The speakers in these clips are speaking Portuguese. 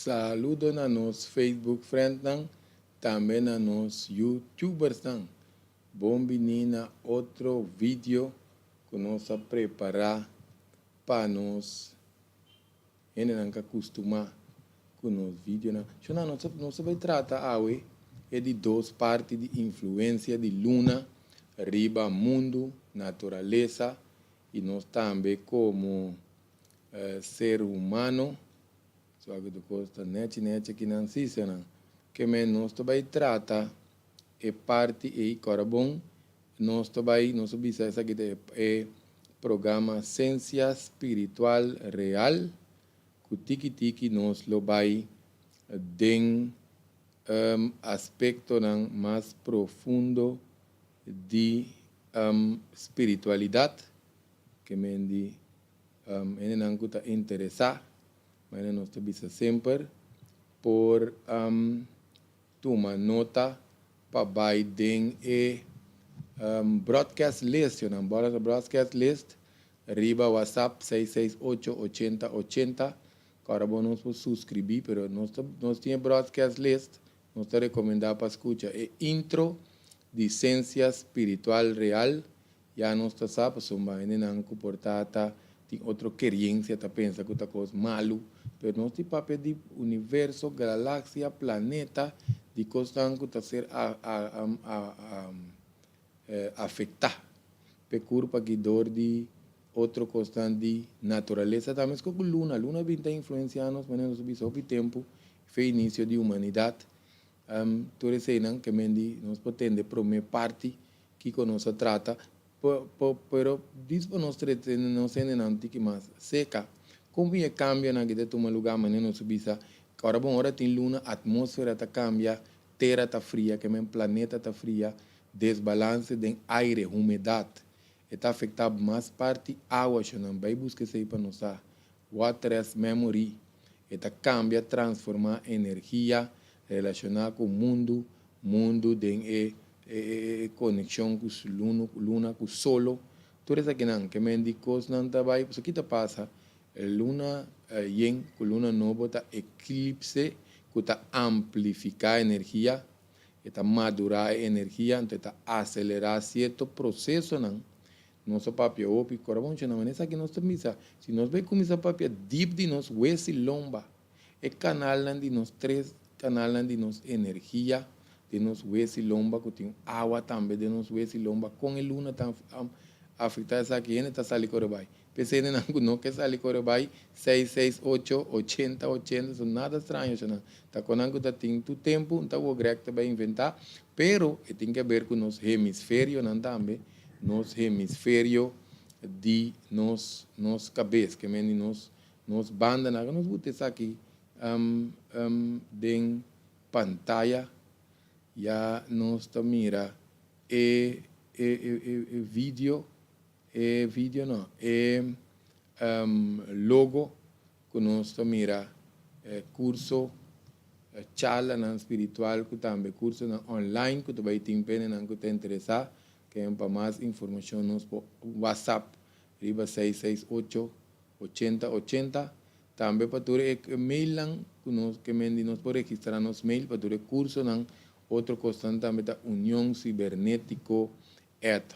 saludo na nos Facebook friend nang, também na nos YouTubers nang. Bom menina, outro vídeo que nós a preparar para nós. Ele não acostuma com os vídeos. Nós vai tratar hoje é de duas partes de influência de luna, riba mundo, natureza e nós também como ser humano. Só que do costa net que não existe, não. Que nós vai tratar é parte e carbono. Nós bisa essa aqui é programa Ciência Espiritual Real. Que tiki nós lo vai den aspecto mais profundo de espiritualidade que me não está interessado, mas nós bisa sempre por tomar nota para vai den broadcast list, broadcast list, riba WhatsApp 668-8080. Agora vamos subscrever, pero nós temos broadcast list, nós te recomendamos para escuchar. É intro de Ciência Espiritual Real, já nós te sabe, não comportada, tem outra querência, tá pensa que tá coisa malo, pero nós temos papel de universo, galáxia, planeta, de coisa que tá ser afetar, por culpa que dor de outro constante de natureza também com a luna vem influenciando mas nós sobre tempo foi início de humanidade todos sei que nós podemos primeira parte que conosco trata pero disso nós tratamos não sendo antigo mais seca como é cambia na que de toma lugar mas nós subisa agora bom hora tem luna atmosfera tá cambia terra tá fria que planeta tá fria desbalance de aire umidade está afetado mais parte água, não vai buscar isso para nós. Water as memory, está cambia, transforma energia relacionada com o mundo tem conexão com o luna, com o solo. Tudo isso aqui não, que me indicou não está vai, isso aqui está passa, luna yen, com luna nova está eclipse, que está amplificar energia, está madurar energia, então está acelerar certo processo não. Nosso papel opi corabon chana manesa que nós misa se nós vai começar papel deep de nós wesi lomba é canal de nós três canal de nós energia de nós wesi lomba que tem água também de nós wesi lomba com a luna tam afetar essa aqui ainda tá sali corabai pensei não que sali corabai 668 80 80 são nada estranho chana tá quando tá tem tu tempo então o grego tá vai inventar pero tem que ver com nos hemisfério não também nos hemisfério de nos cabeça que meni nos banda na nos botes aqui den pantalla já nos tá mira vídeo não logo que nos tá mira curso charla na espiritual que também curso na online que tu vai ter pena não que te interessar para mais informação nos WhatsApp riba 668 8080 também para tu e-mail que nos pode registrar nos mail para tu curso não outro constante também da união cibernético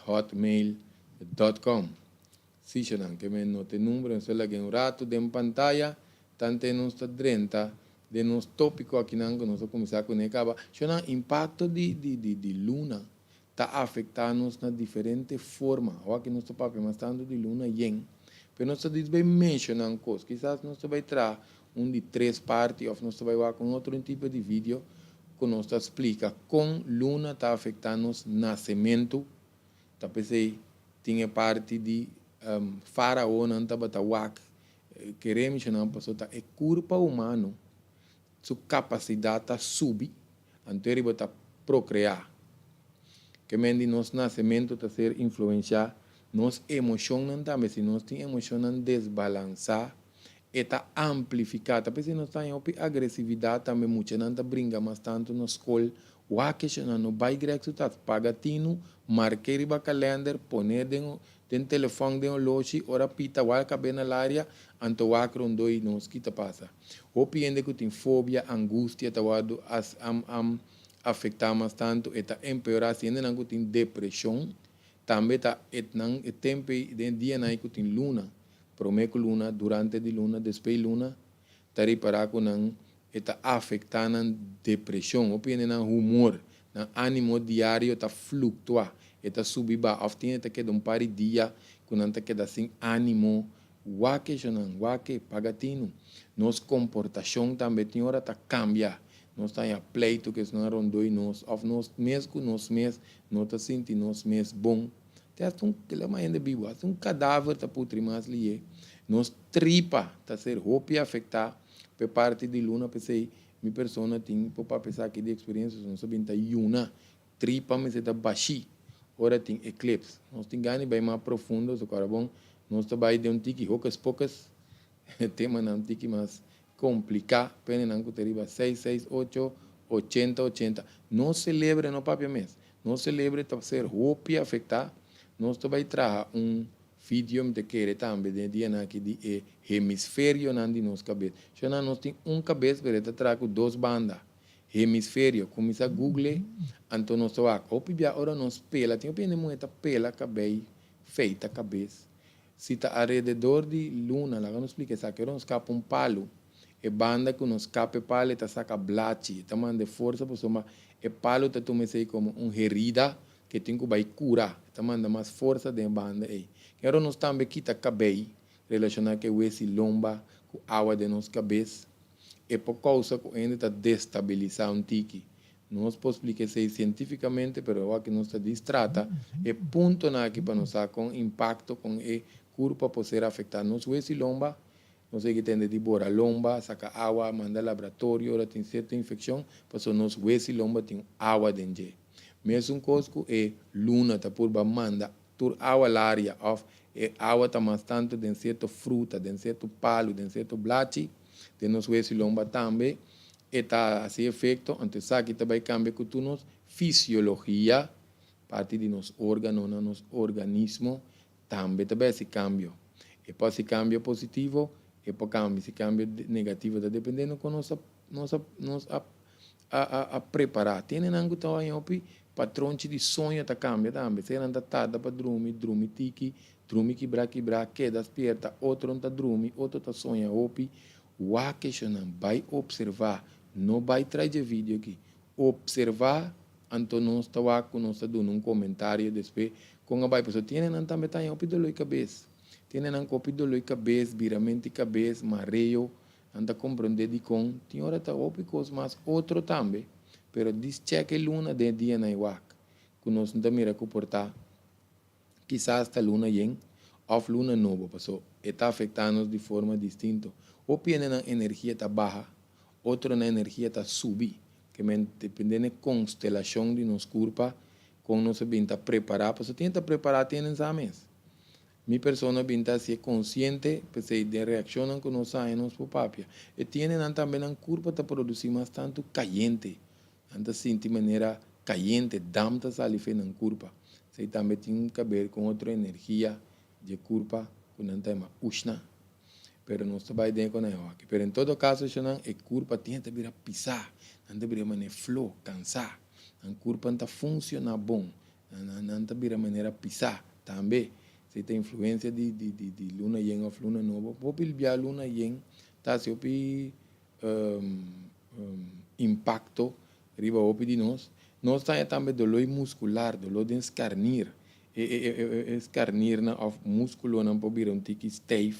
@hotmail.com se não que não tem número só lá que rato de pantalla tanto nos está dentro de nos tópico aqui não que nós começar com acaba chama impacto de luna está afetando-nos na diferente forma. Agora que nós estamos estando de luna yen, mas nós estamos mencionando coisas. Quizás nós vai trazer de três partes, ou nós vai com outro tipo de vídeo que nós explica como luna está afetando-nos nascimento. Talvez tinha parte de faraó não está batawak. Queremos mencionar uma pessoa é culpa humana, sua capacidade está subir, então ele vai procriar. Que mendi nos nascimento a ser influenciar nos emocionam também se nós temos emocionam desbalançar está amplificada porque se nós temos agressividade também muito não tá brinca mas tanto na escola o que não vai greco tá pagatino marquei riba calendar poner den telefone de um loji, ora pita, waka bem na área, anto waka doi nos kita passa. Hopi ende que tem fobia, angústia, tawado as afetar mais tanto, eta empeorar, se ainda não tem depressão, também tá etnan tempo de dia na que tem luna, promeco luna, durante de luna, depois luna, tá reparar com não eta afetar na depressão, hopi ende na humor, na ânimo diário tá fluctuar, eta subir ba, often eta que par de dia, quando tá que assim ânimo, wake jonan, wake pagatino, nos comportação também tem hora tá cambia. Nós estamos a pleito que não rondou e nós, of nós mesmo, nós sentimos nós mesmos bom. Tem que lá mais ainda vivo, um cadáver tá putri mais ali, nós tripa tá ser roupa afetar, por parte de luna, pensei, minha pessoa tem, para pensar que de experiências, não sabia tá yuna, tripa mas tá baixi, ora tem eclipse, nós tem ganho bem mais profundo, so cara bom, nós trabalha de tiki, poucas, tema não tiki mais complicar, pena não que teriba 668, 80. Não celebre no papel mês. Não celebre para ser roupa afetar. Nós também trazer vídeo de querer também de dia na que de hemisfério na de nos cabeça. Já nós tem cabeça para trazer duas bandas. Hemisfério, começa a Google, então nós trabalha. Opi bia ora nós pela, tem opinião muita pela cabelo feita cabeça. Se está alrededor de luna, lá não explica isso, que nós capa palo. E banda que nos cape palo está saca blachi, está manda força por soma e palo está toma sei como herida que tem que vai curar, está manda mais força de banda aí. Quero nós também quita cabelo relacionado que o esse lomba com água de nos cabeça e por causa que ainda está destabilizar tiki. Nós podemos explicar isso cientificamente, mas o que nós está distrata é ponto na que para nós com impacto com o corpo pode ser afetado. Nos esse lomba não sei que tem de bora lomba, saca água, manda laboratório, ora tem certa infecção, passou nos huesos lomba tem água dentro. Mesmo coisa é luna, tá por manda, tur água lária, of, é água tá mais tanto de certa fruta, de certo palo, de certo blate, de nos huesos lomba também, e tá assim efeito, então sabe que também cambia com tu nos fisiologia, parte de nos órgãos, nos organismo, também esse cambio. E para esse cambio positivo, e para cambio, esse cambio negativo está dependendo com nós a preparar. Tem algo que está aí, patrão de sonho está cambia também. Se não está tarde para dormir tiki, dormir quebrar, queda despierta, outro não está dormir, outro está sonha, opi, o que não vai observar, não vai trazer vídeo aqui, observar, então nós está com nós dando comentário depois, com a vai pessoa tem não também está aí, opi dolor cabeça. Tem um copo de dolor cabeça, viramento cabeça, mareo, anda compreender de com. Tem hora tá ópicos, mas outro também. Pero diz cheque luna de dia na iwak. Que nós não mira comportar. Quizás esta luna yen, off luna novo, passou. Está afetando de forma distinta. Ou piene na energia tá baixa, outro na energia tá subir. Que dependendo da constelação de nos corpo, com nós bem tá preparar, passou tenta preparar tem exames. Mi persona binta si es consciente, pues de reaccionan con los años por papia. Y tienen también una curva de producir más tanto caliente. Anda de manera caliente, damta sale en curva. Se también tiene que ver con otra energía de curva, con un tema ushna. Pero no se va a ir con eso aquí. Pero en todo caso, el curva tiene que ir pisar, anda de manera flow, cansar. La curva anda funciona bon, anda de manera pisar también. Se tem influência de luna yen ou luna nova, vou pilhar luna yen, tá se opi impacto riba opi de nós tem também dolor muscular, dolor de escarnir, escarnir na of músculo não pode vir tiki stijf,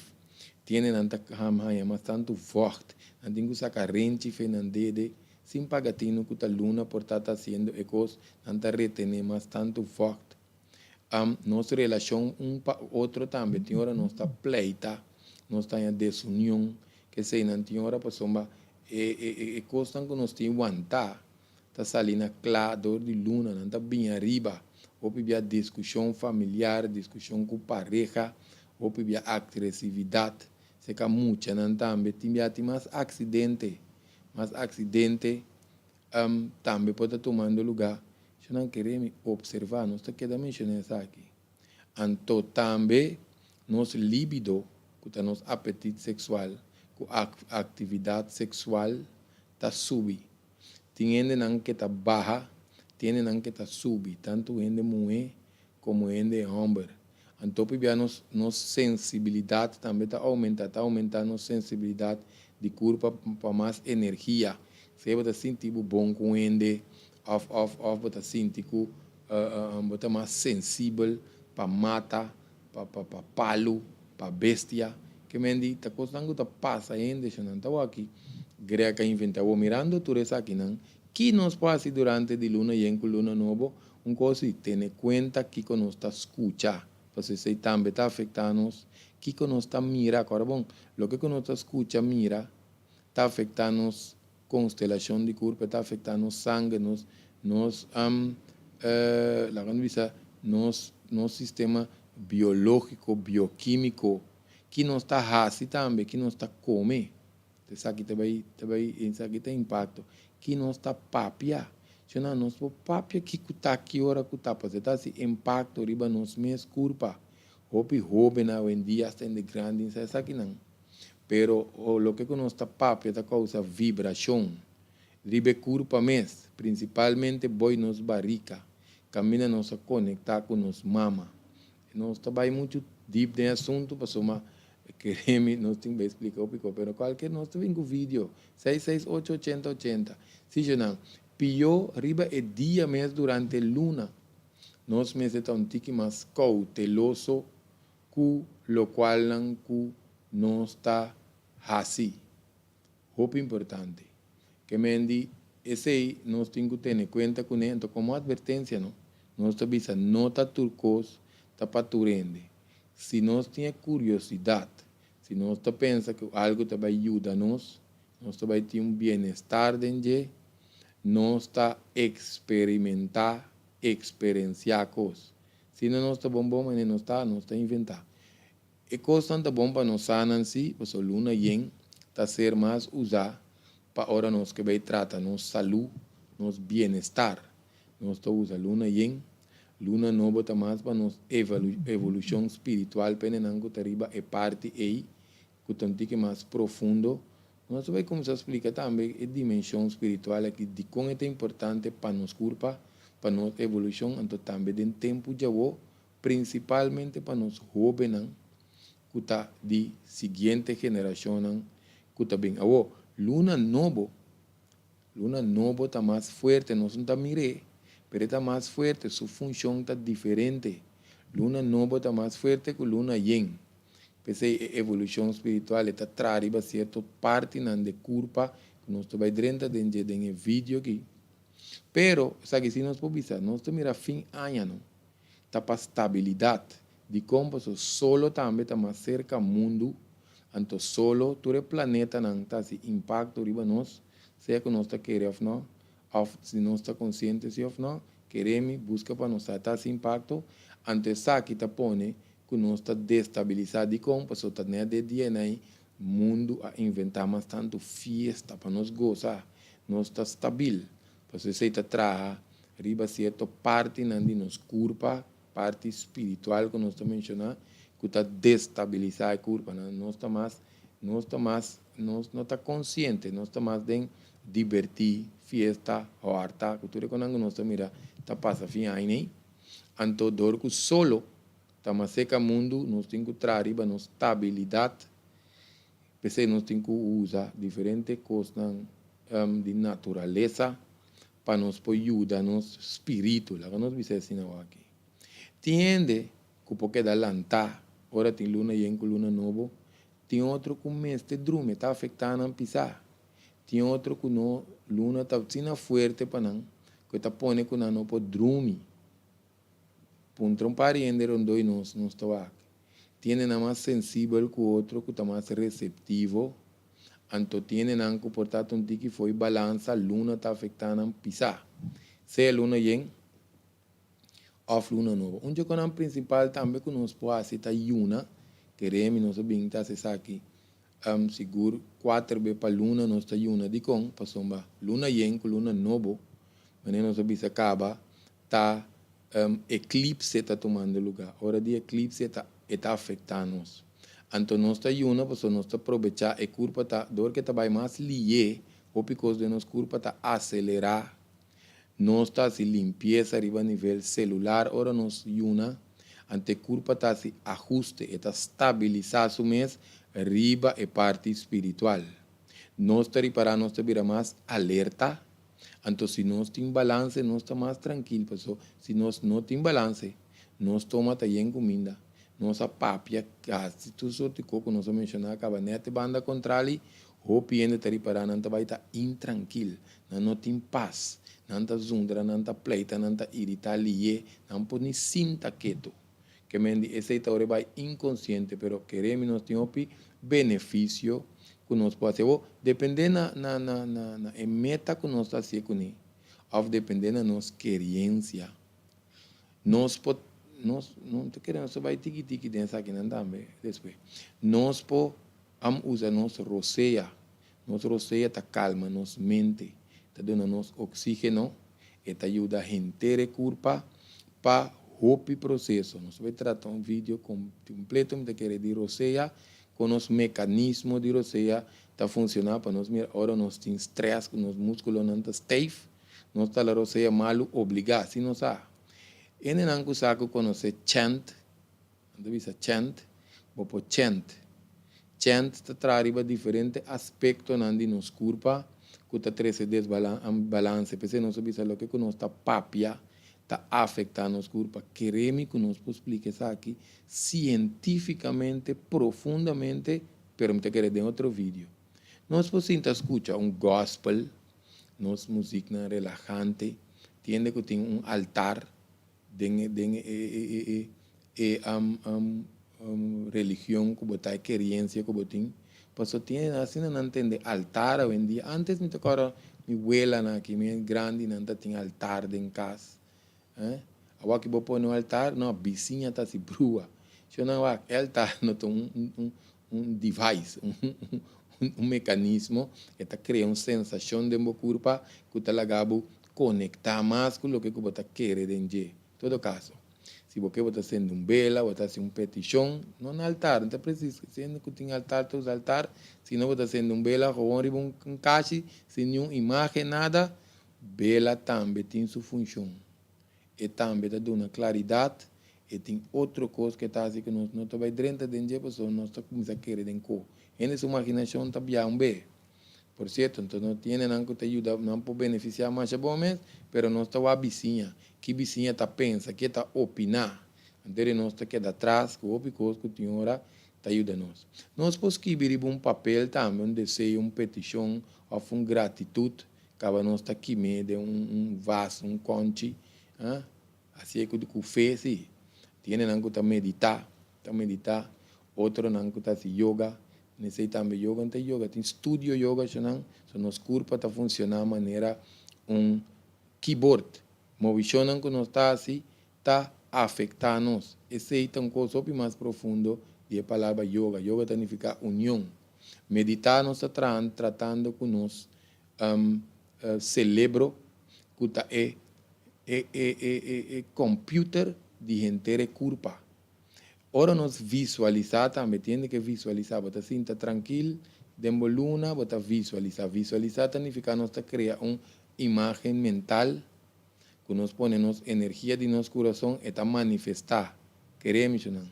tiene nanta hamaya mas tanto forte, não tem que sacar rente fenandede, sem pagatino que a luna por estar haciendo ecos, nanta retener mas tanto forte. Nossa relação outro também, tem hora nós está pleita, nós está em desunião, que sei não tem hora para somar coisa que nós tem aguentar, está salindo claro, dor de luna, não está bem arriba, ou pibia discussão familiar, discussão com pareja, ou pibia agressividade, se que muita não também tem mais acidente, também pode estar tomando lugar. Não queremos observar, nós estamos querendo mencionar isso aqui. Anto também nos libido, que tá nos apetite sexual, que atividade sexual tá subi. Tiene nan que tá baja, tiene nan que tá subi, tanto ende mulher como ende homem. Então, nos sensibilidade também está aumentando nossa sensibilidade de corpo para mais energia. Se você sentir bom com ende, você sentir que você mais sensível para mata, para palo, para bestia. Que mendi, tá costando que passa ainda, já não está aqui. Greca inventava mirando tudo isso aqui, não. Que nos passa durante de luna e luna novo, coisa e ter conta que nos está escuchando. Porque se também está afetando nos, que nos está mira, agora bom, o que nos está escucha, mira, está afetando nos constelação de corpo, está afetando nos sangue, nos sistema biológico, bioquímico, que nos está assim também, que nos está comendo. Isso aqui também tem impacto. Que nos está papia. Se não nos papia, que está aqui hora que está, porque está esse impacto riba nos meus curpa. Hope na hoje em dia está em grande, isso aqui não. Pero o que nos está papia está causa vibração. Ribe curpa mes, principalmente boi nos barrica. Camina nos a conectar com nos mama. Nós trabalhamos muito deep de assunto, passou queremos, nós temos que explicar o pico, pero qualquer nós temos um vídeo, 6688080. Se já não, pior, riba é dia mesmo durante a luna. Nós mesmo estamos um tique mais cauteloso, com o qual não está assim. Muito importante. Que mendi, esse aí, nós temos que ter em conta com ele, como advertência, não? Nós temos que nota turcos, está paturende. Se nós temos curiosidade, se nós pensa que algo vai ajudar-nos, nós vai ter um bem-estar dentro, nós está experienciar coisas. Se não nós está bom, mas não está inventar. E coisa está bom para nós sanar si, para a luna yen, está ser mais usar para hora nós que vai tratar nossa saúde, nosso bem-estar. Nós está usando luna yen. Luna nova está mais para nossa evolução espiritual, penenango tariba é parte aí, que tanto que mais profundo. Nós vamos começar a explicar também a dimensão espiritual aqui, de como é importante para nossa curva, para nossa evolução, então também de tempo de agora, principalmente para nós jovens, que está de seguinte geração, que está bem. Agora, luna nova está mais forte, nós não está mirando. Pero está mais forte, sua função está diferente. Luna nova está mais forte que luna yen. Essa evolução espiritual está trazendo certa parte de curva que nós estamos dentro do vídeo aqui. Pero, sabe, se nós podemos nós estamos fim ano, está para estabilidade. De como solo também está mais cerca do mundo, então solo todo o planeta não está se impacto riba nós, seja que nós está querendo ou não. Se não está consciente se ou não, queremos, busca para nós estar esse impacto, antes que está põe que nós está destabilizado, como para estar de dia aí, mundo a inventar mais tanto festa para nós gozar, nós está estável, para você está traz riba certa parte de nos curva, parte espiritual que nós está mencionando, que está destabilizar a curva, nós não está consciente, nós está mais de divertir, fiesta, horta, cultura que nós mira, tá passa fim aí, anto dorco solo, tá mais seca mundo, nós temos que trazer para nossa estabilidade, porque nós temos que usar diferentes coisas de natureza para nos ajudar nosso espírito, lá que nós vivemos aqui. Tiende que porque da lanta, ora tem luna e com luna novo, tem outro que mês de drume, está afetando a pisar. Tem outro que não, luna está sendo forte para não, que está pondo que não pode dormir. Punta pariente onde nós estamos aqui. Tem mais sensível que o outro, que está mais receptivo. Então, tem um comportamento que foi balança, luna está afetando a pisar. Se a luna vem, off luna nova. Um jogo principal também que nós podemos fazer é luna, queremos nós bem estar aqui. Seguro 4 vezes para luna nós está luna de com para sombra luna yen com luna novo mas nós bisa acaba tá eclipse está tomando lugar. Hora de eclipse está afetando nos. Então, nós está yuna, pues nós está aprovechar a curva tá, dor que está mais lié, o picos de nos curva está acelerar. Nós está se limpeza arriba a nível celular, ora nós yuna, ante curva está se ajuste, está estabilizar su mês, arriba a parte espiritual. Nós está reparar, nós está vira mais alerta. Então, se nós tem balance, nós está mais tranquilo. Pessoal. Se nós não tem balance, nós toma também comida. Nossa papia, se tu só te coco, nós mencionar a cabanete, banda controle, o piende te reparar, não vai estar intranquilo, não tem paz, não está zundra, não está pleita, não está irritar, não pode sinta quieto. Que mendi, esse hora vai inconsciente, pero queremos nós temos benefício que nós podemos fazer. Dependendo na meta que nós estamos fazendo, ou dependendo da nossa querência, nós podemos nós não te queremos só vai tiki dentro aqui não também depois nós po usa nosso roceia tá calma nossa mente tá dando nos oxígeno e tá ajuda a render curva para o processo nós vai tratar vídeo completo me querer de roceia com os mecanismos de roceia tá funcionando para nós mirar ora nós tem estresse com os músculos não tá stiff nós tá a roceia malo obrigar se não sabe ene nangu saco conoce chant, ando bisa chant, bopo chant. Chant te trariba diferente aspecto nandi nos curpa, kuta trece desbalance, pese nos bisa lo que conosce ta papia, ta afecta nos curpa. Queremos que nos explique isso aqui cientificamente, profundamente, pero me te querer de outro vídeo. Nós podemos escuchar gospel, nos música relajante, tiende que tem altar, religião que botar querência que botin pues tiene assim não entende altar hoje em dia antes me tocava minha abuela na que minha grande não tinha altar em casa agora que vou pôr no altar não vizinha tá se brua se não altar não tem device mecanismo que está criando uma sensação de meu corpo que está lagado conectar mais com o que você quer dentro todo caso, se você está fazendo vela, você está fazendo petição, não no altar, não precisa, sendo que tem altar, tu usa altar, se não você está fazendo vela, ou um caixa, sem nenhuma imagem, nada, vela também tem sua função. E também está dando claridade, e tem outra coisa que está assim, que nós não estamos dentro de uma pessoa, nós estamos começando a querer dentro. E nessa imaginação está bem. Por certo, então não tem nada que te ajuda, não pode beneficiar mais bom mês, mas não está a vizinha, que vizinha está pensa, que está opinar, então nós está queda atrás, que o coisa que tem hora, está ajuda nós. Nós podemos escrever um papel também, um desejo, uma petição, ou uma gratitude, que nós está aqui de vaso, um conche, assim é que o fez, tem nada que está meditar, outro nada que está yoga. Nesse também yoga, tem estúdio yoga, so nos corpo está funcionando de maneira keyboard. Movição que nós está assim, está afetando nós. Esse é um coisa mais profundo de palavra yoga. Yoga significa união. Meditar nós está tratando com nós cerebro, que é computer de gente curpa. Ora nós visualizar também, tem que visualizar, você sinta tranquilo, dentro da luna, você visualizar. Visualizar significa nós criar uma imagem mental, que nós ponemos energia de nosso coração e está manifestar. Queremos não?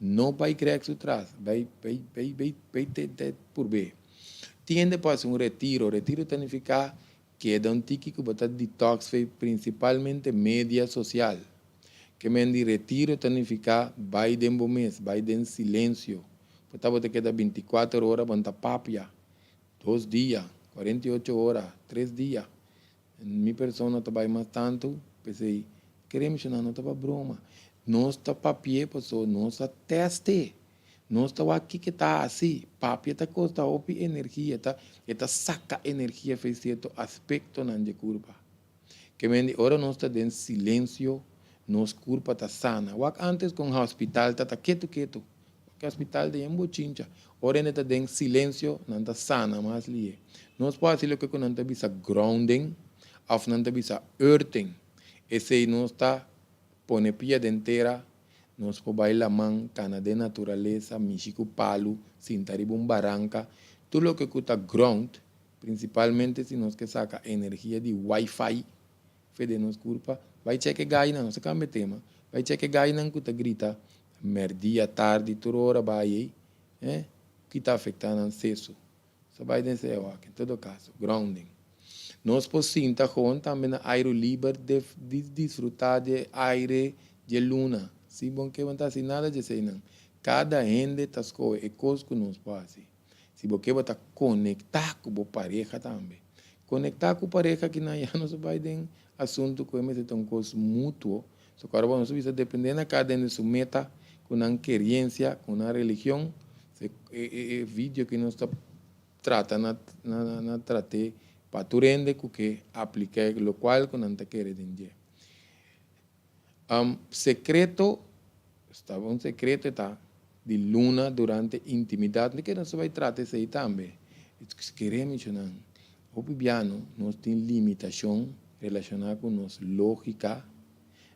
Não vai criar isso atrás, vai ter por ver. Tiende para um retiro. Retiro significa que é um tique que você detox, principalmente mídia social. Que me di retiro significa vai dentro do mês, vai dentro silêncio. Porque você queda 24 horas, banta papia, 2 dias, 48 horas, 3 dias. Minha pessoa não trabalha mais tanto, pensei, queremos não estava broma. Nós está papia, pessoa, nós está teste. Nós está aqui que está assim, papia está costa opi energia, está saca energia, fez certo aspecto na curva. Que me di, ora nós está dentro silêncio, nos curpa está sana. Antes com o hospital está quieto. O hospital de embochincha. Ora está em silêncio, não está sana, mas ali. Nós podemos dizer que não está grounding, ou não está earthing. Esse não está pone pia dentera, nós po baila man, cana de naturaleza, michiku palu, sintaribum barranca, tudo lo que cuta ground, principalmente se nós que saca energia de Wi-Fi, fede nos culpa, vai cheque gaina, não se cambia tema, vai cheque gaina que grita, merdia, tarde, toda hora vai aí, que está afetando o seso. Só vai dizer, em todo caso, grounding. Nós podemos também aire livre de desfrutar de aire de luna. Se bom que não está assim nada de ser não. Cada gente está com é coisa que nós fazemos. Se você está conectar com a pareja também. Conectar com a pareja que não se vai ter assunto que é um coisa mútuo. So, agora nós precisamos depender de cada um de sua meta, com uma querência, com uma religião. É vídeo que nós está tratando na tratar para tu rende que aplica lo qual que não te quer entender. Secreto, estava um secreto de luna durante intimidade, que não se vai tratar isso aí também. Se queremos mencionar, o piano nós tem limitação relacionada com nossa lógica,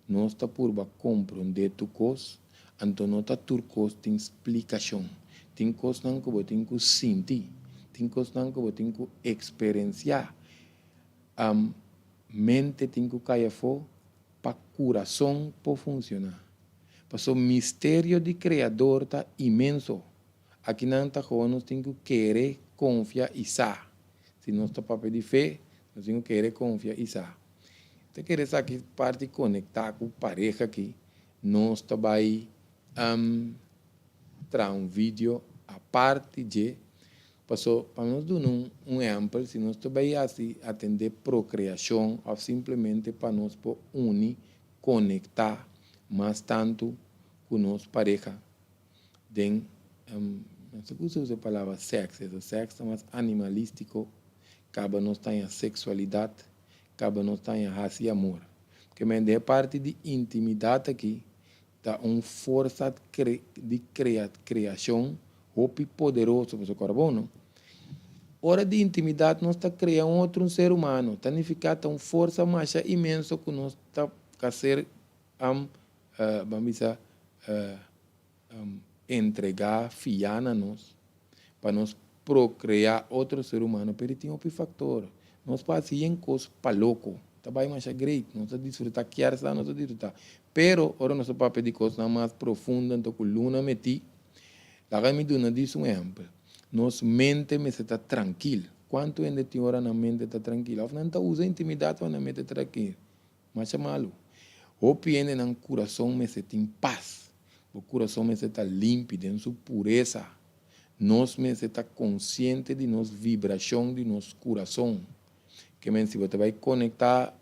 nós está por compreender tu coisa, então nós está tur coisa tem explicação, tem coisa não que você tem que sentir. Tem coisas que você tem que experienciar. A mente tem que cair fora para o coração para funcionar. Porque o mistério do Criador está imenso. Aqui não está nós temos que querer, confiar e saber. Se nós estamos para pedir fé, nós temos que querer, confiar e saber. Então, querer saber que parte conectar com a pareja aqui, nós também traz um vídeo a parte de passou para nós dar um exemplo, se nós também assim atender procriação ou simplesmente para nós unir, conectar mais tanto com nossa pareja. Não sei se usa a palavra sexo, o sexo é mais animalístico, cabe nós tem a sexualidade, cabe nós tem a raça e amor. Porque é parte de intimidade aqui, tá uma força de criação, hope poderoso para o carbono. Hora de intimidade, nós está criando outro ser humano. Significa uma força mais imensa que nós está a ser vamos dizer, entregar, fiar na nós, para nós procriar outro ser humano. Mas tem outro fator. Nós passamos coisas para louco. Também mais great. Nós desfrutar, quer estar, nós desfrutar. Pero, ora nós para pedir coisas mais profundas, então com luna meti. Lá me dá um exemplo. Nossa mente está tranquila. Quanto ainda tem hora na mente está tranquila? Não está usando intimidade para a mente tranquila. Mas é malo. O piene no coração me está em paz. O coração me está límpido em sua pureza. Nós me está consciente de nossa vibração de nosso coração. Que se você vai conectar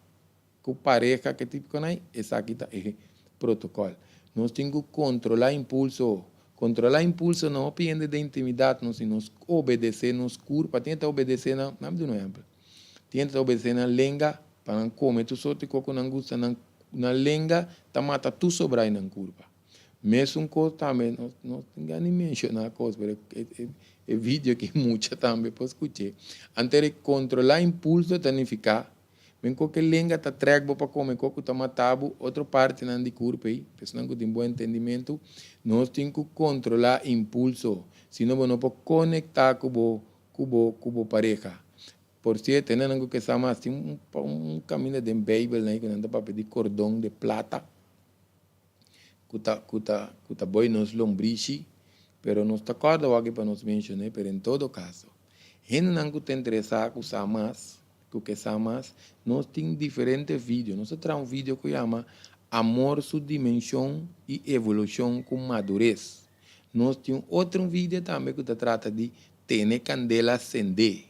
com a pareja que tipo com aí, esse aqui está o protocolo. Nós temos que controlar o impulso. Controlar impulso não depende da intimidade, não se nos obedecer nos curva, tenta obedecer na, não me exemplo. Tenta obedecer na lenga para não comer tu só te coco não gosta na lenga, tá mata tu sobrar na curva. Mesmo coisa também, não tem nem mencionar coisa, mas é vídeo que muita também pode escutar. Antes de controlar impulso, significa bem qualquer lenga tá trago para comer coco tá matado, outra parte não de curva aí, pessoal que tem bom entendimento, nós temos que controlar impulso, senão não pode conectar com a pareja. Por si, tendo que saber mais, tem um caminho de Bible, né, que não dá para pedir cordão de plata, que tá boi nos lombriche, pero não está acordo aqui para nos mencionar, pero em todo caso, gente não tem interessado com saber mais, que sabe mais, nós temos diferentes vídeos. Nós temos um vídeo que chama Amor, Sua Dimensão e Evolução com Madurez. Nós temos outro vídeo também que trata de ter candela acender.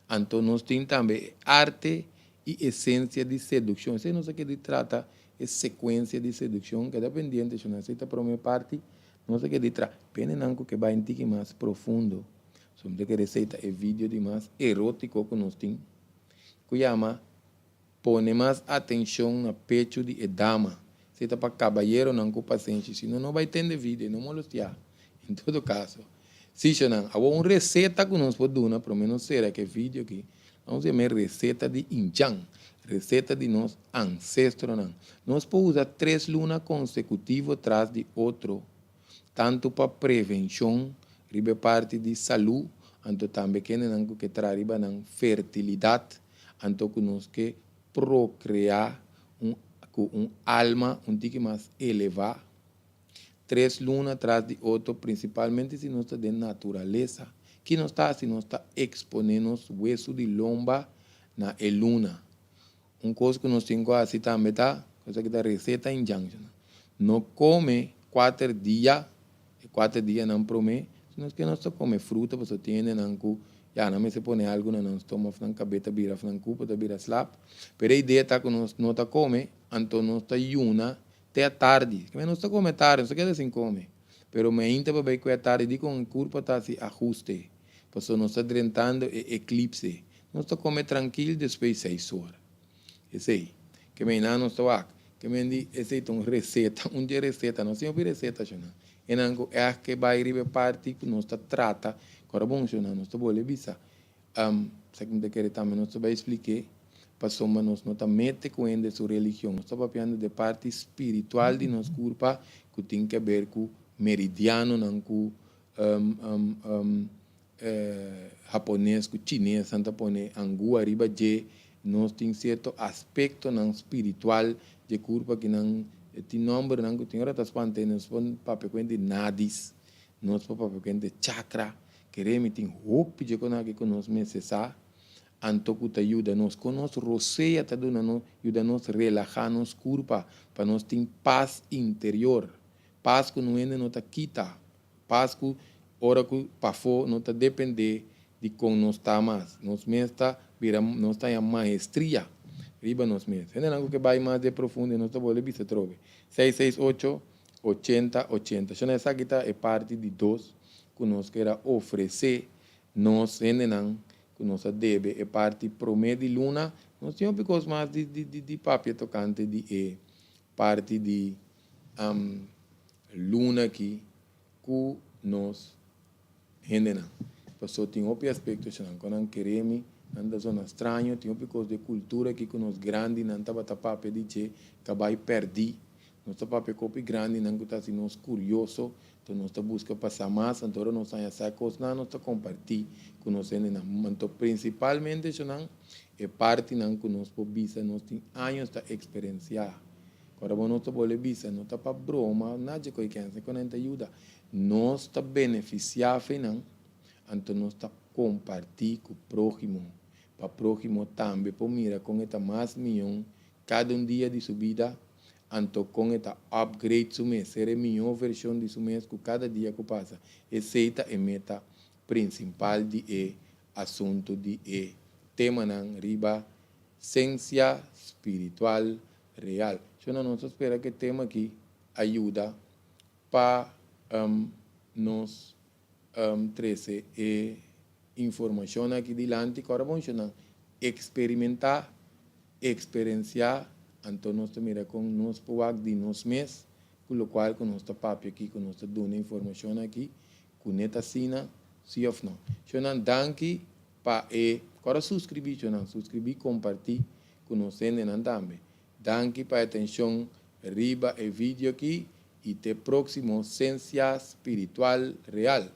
Então, nós temos também arte e essência de sedução. Isso não sei o que trata, é sequência de sedução, que é dependente, se não aceita para a minha parte, não sei o que trata. Pena não que vai em ti mais profundo. Se você quer receita, é vídeo de mais erótico que nós temos. Que chama pone mais atenção no pecho de dama. Se está para cabalheiro, não com paciente, senão não vai ter vídeo, não molestar. Em todo caso, se não, há uma receita que nós podemos dar, pelo menos será que vídeo aqui, vamos chamar receita de Inchang, Receta de nós ancestros. Nós podemos usar 3 lunas consecutivas atrás de outro, tanto para prevenção, riba parte de saúde, anto também que traz fertilidade, anto que nós que procriar um alma um tique mais elevado. 3 lunas atrás de outro, principalmente se nós está de natureza, que nós está se nós está exponendo os huesos de lomba na luna. Coisa que nós temos assim também tá, coisa que da receita em junction. Não come 4 dias, 4 dias não promete, senão que nós come fruta, você tem não já não me se põe algo no estômago, na cabeça vira, na culpa vira slap. Pero a ideia tá que nós não tá come, então nós tá yuna até a tarde. Que nós tá come tarde, não quer sem come. Pero me inta para ver que a tarde de com culpa tá se ajuste. Porque nós tá drentando eclipse. Nós tá come tranquilo depois de 6 horas. Esse aí. Que me não nós tá que me di esse é uma receita, dia receita, não sei receita, chama. E não é que vai ribe parte que nós tá trata. Agora, bom, nós estamos visa. Segundo que também nós vai explicar, passamos nós não mete com a sua religião, nós estamos falando de parte espiritual de nosso corpo, que tem que ver com meridiano, não com japonês, com chinês, santa pone angua riba de nós tem certo aspecto não espiritual de corpo que não tem nome, não tem hora das pantas, nós vamos papel de nadis, nós vamos papel de chakra. Queremos ter roupa de que nós necessitamos, então que ajuda nós com nós roceia, ajuda nós relaxar nos corpo, para nós ter paz interior, paz que não é não tá quita, paz que hora que para fora não tá depender de como nós está mais, nós mesmo vira nós está em maestria, riba nós mesmos, é algo que vai mais de profundo, nós tá bolando se trove, 668 80 80, já nessa aqui é parte de 2 que nós queremos oferecer, nós enenam, que nós deve, é parte promete de luna, nós temos coisas mais de papel tocante de parte de luna aqui, que nós enenam. Pessoal tem outro aspecto, quando nós queremos, na zona estranha, tem outras coisas de cultura aqui que nós grande, não estava papel de que vai perder, nós está papel copy grande, não está assim, nós curioso. Então, nós buscamos passar mais, então nós estamos essa coisa, nós estamos compartilhando com nós. Então, principalmente, é parte que nós podemos, nós temos anos de experienciar. Agora, nós estamos visa, não está para broma, nada que a gente ajuda. Nós estamos beneficiando, então nós estamos compartilhando com o próximo. Para o próximo também, para mirar com esta mais milhão, cada dia de sua vida. Então, com esta upgrade, ser a melhor versão de seu mês, que cada dia que passa, essa é a meta principal de assunto de tema não riba ciência espiritual real. Então, nós esperamos que o tema aqui ajuda para nós trazer informação aqui delante, para experimentar, experienciar. Então, nós mira com nós poag de nós mesmos, com o qual com nosso papo aqui, com nossa dona informação aqui, com neta sina, sim ou não. Então, danke para agora subscrever, compartilhar com nós também. Danke para a atenção, riba e vídeo aqui, e até próximo Ciência Espiritual Real.